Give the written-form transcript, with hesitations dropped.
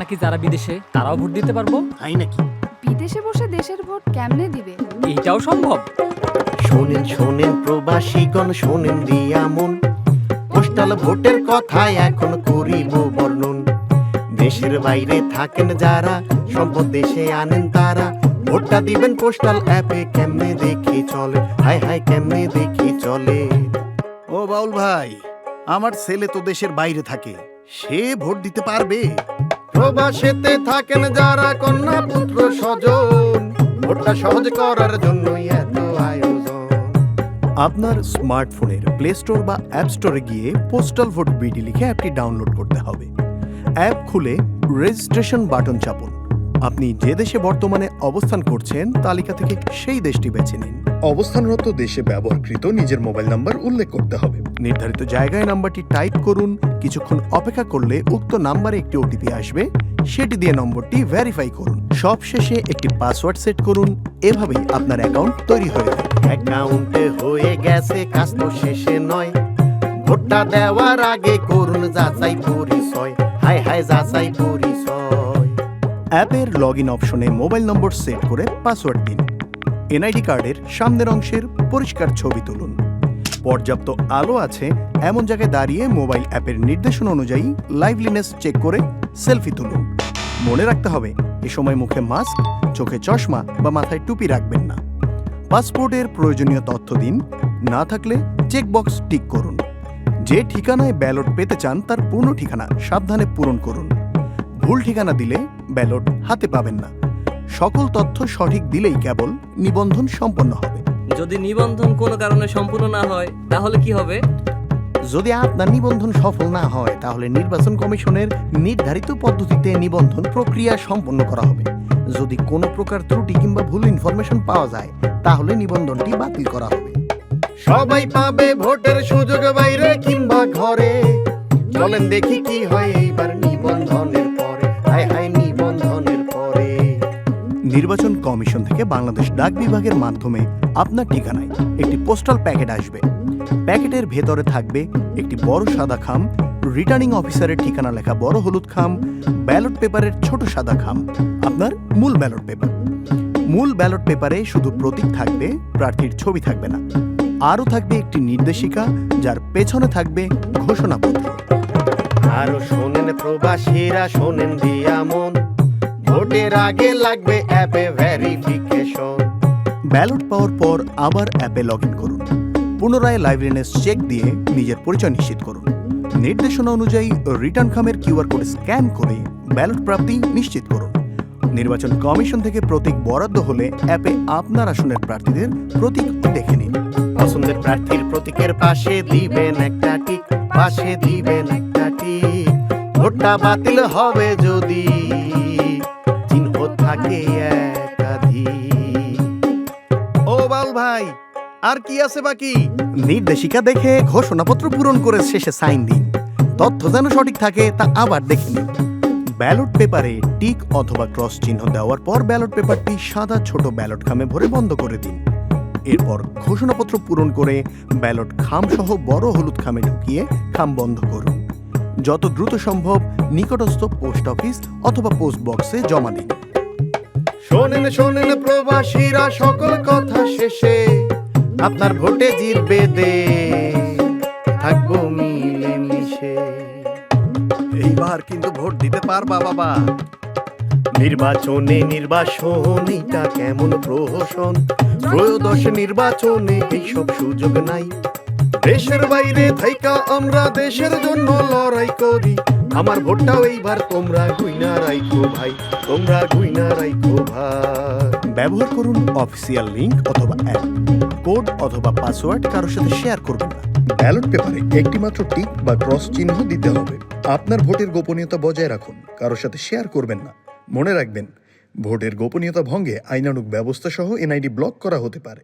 নাকি যারা বিদেশে তারাও ভোট দিতে পারবো। তাই নাকি? বিদেশে বসে দেশের ভোট কেমনে দিবে? এইটাও সম্ভব। শোনেন শোনেন প্রবাসীগণ, শোনেন দিয়া মন, পোস্টাল ভোটের কথা এখন করিব বর্ণন। দেশের বাইরে থাকেন যারা, সম্পদ দেশে আনেন তারা, ভোটটা দিবেন পোস্টাল অ্যাপে, কেমনে দেখি চলে, হাই হাই কেমনে দেখি চলে। ও বাউল ভাই, আমার ছেলে তো দেশের বাইরে থাকে, সে ভোট দিতে পারবে? প্রবাসেতে থাকেন যারা, কন্যা পুত্র স্বজন, ভোটটা সহজ করার জন্যই এত আয়োজন। আপনার স্মার্টফোনের প্লে স্টোর বা অ্যাপ স্টোরে গিয়ে পোস্টাল ভোট বিডি লিখে অ্যাপটি ডাউনলোড করতে হবে। অ্যাপ খুলে রেজিস্ট্রেশন বাটন চাপুন। আপনি যে দেশে বর্তমানে অবস্থান করছেন তালিকা থেকে সেই দেশটি বেছে নিন। অবস্থানরত দেশে ব্যবহারকৃত নিজের মোবাইল নাম্বার উল্লেখ করতে হবে। নির্ধারিত জায়গায় নাম্বারটি টাইপ করুন। কিছুক্ষণ অপেক্ষা করলে উক্ত নাম্বারে একটি ওটিপি আসবে, সেটি দিয়ে নম্বরটি ভেরিফাই করুন। সবশেষে একটি পাসওয়ার্ড সেট করুন। এভাবেই আপনার অ্যাকাউন্ট তৈরি হয়ে যাবে। অ্যাকাউন্টে হয়ে গেছে, কাজ তো শেষে নয়, ভোটটা দেওয়ার আগে করুন যাচাই পরিচয়, হাই হাই যাচাই পরিচয়। অ্যাপের লগ ইন অপশনে মোবাইল নম্বর সেট করে পাসওয়ার্ড দিন। এনআইডি কার্ডের সামনের অংশের পরিষ্কার ছবি তুলুন। পর্যাপ্ত আলো আছে এমন জায়গায় দাঁড়িয়ে মোবাইল অ্যাপের নির্দেশনা অনুযায়ী লাইভলিনেস চেক করে সেলফি তুলুন। মনে রাখতে হবে, এ সময় মুখে মাস্ক, চোখে চশমা বা মাথায় টুপি রাখবেন না। পাসপোর্টের প্রয়োজনীয় তথ্য দিন, না থাকলে চেকবক্স টিক করুন। যে ঠিকানায় ব্যালট পেতে চান তার পূর্ণ ঠিকানা সাবধানে পূরণ করুন। ভুল ঠিকানা দিলে ব্যালট হাতে পাবেন না। সকল তথ্য সঠিক দিলেই কেবল নিবন্ধন সম্পন্ন হবে। যদি নিবন্ধন কোনো কারণে সম্পূর্ণ না হয় তাহলে কি হবে? যদি আপনার নিবন্ধন সফল না হয় তাহলে নির্বাচন কমিশনের নির্ধারিত পদ্ধতিতে নিবন্ধন প্রক্রিয়া সম্পন্ন করা হবে। যদি কোনো প্রকার ত্রুটি কিংবা ভুল ইনফরমেশন পাওয়া যায় তাহলে নিবন্ধনটি বাতিল করা হবে। সবাই পাবে ভোটের সুযোগ, বাইরে কিংবা ঘরে। চলেন দেখি কি হয় এইবার নিবন্ধনের পরে, হাই হাই নিবন্ধনের পরে। নির্বাচন কমিশন থেকে বাংলাদেশ ডাক বিভাগের মাধ্যমে আপনার ঠিকানায় একটি পোস্টাল প্যাকেট আসবে। প্যাকেটের ভেতরে থাকবে একটি বড় সাদা খাম, রিটার্নিং অফিসারের ঠিকানা লেখা বড় হলুদ খাম, ব্যালট পেপারের ছোট সাদা খাম, আপনার মূল ব্যালট পেপার। মূল ব্যালট পেপারে শুধু প্রতীক থাকবে, প্রার্থীর ছবি থাকবে না। আরও থাকবে একটি নির্দেশিকা, যার পেছনে থাকবে ঘোষণাপত্র। আরো শোনেন প্রবাসীরা, শোনেন দিয়া মন, ভোটের আগে লাগবে অ্যাপে ভেরিফিকেশন। ব্যালট পাওয়ার পর আবার অ্যাপে লগ ইন করুন। পুনরায় লাইভলিনেস চেক দিয়ে নিজের পরিচয় নিশ্চিত করুন। নির্দেশনা অনুযায়ী রিটার্ন খামের কিউআর কোড স্ক্যান করে ব্যালট প্রাপ্তি নিশ্চিত করুন। নির্বাচন কমিশন থেকে প্রতীক বরাদ্দ হলে অ্যাপে আপনার আসনের প্রার্থীদের প্রতীক দেখে নিন। পছন্দের প্রার্থীর প্রতীকের পাশে দিবেন একটা টিক, পাশে দিবেন একটা টিক। ভোটটা বাতিল হবে যদি চিহ্ন থাকে একাধিক। ও বাউল ভাই, আর কি আছে বাকি? নির্দেশিকা দেখে ঘোষণাপত্র পূরণ করে শেষে সাইন দিন। তথ্য যেন সঠিক থাকে তা আবার দেখে নিন। ব্যালট পেপারে টিক অথবা ক্রস চিহ্ন দেওয়ার পর ব্যালট পেপারটি সাদা ছোট ব্যালট খামে ভরে বন্ধ করে দিন। এরপর ঘোষণাপত্র পূরণ করে ব্যালট খাম সহ বড় হলুদ খামে ঢুকিয়ে খাম বন্ধ করুন। যত দ্রুত সম্ভব নিকটস্থ পোস্ট অফিস অথবা পোস্ট বক্সে জমা দিন। শোনেন শোনেন প্রবাসীরা, সকল কথা শেষে আপনার ভোটে জিতবে দেশ, থাকবো মিলে মিশে। এইবার কিন্তু ভোট দিতে পারবা বাবা। নির্বাচনে নির্বাচন, এটা কেমন প্রহসন, ত্রয়োদশ নির্বাচনে এইসব সুযোগ নাই। দেশের বাইরে থাইকা আমরা দেশের জন্য লড়াই করি, আমার ভোটটাও এইবার তোমরা গুইনা রাইখো ভাই, তোমরা গুইনা রাইখো ভাই। ব্যবহার করুন অফিসিয়াল লিংক অথবা অ্যাপ। কোড অথবা পাসওয়ার্ড কারোর সাথে শেয়ার করবেন না। ব্যালট পেপারে একটি মাত্র টিক বা ক্রস চিহ্ন দিতে হবে। আপনার ভোটের গোপনীয়তা বজায় রাখুন, কারোর সাথে শেয়ার করবেন না। মনে রাখবেন, ভোটের গোপনীয়তা ভঙ্গে আইনানুগ ব্যবস্থা সহ এনআইডি ব্লক করা হতে পারে।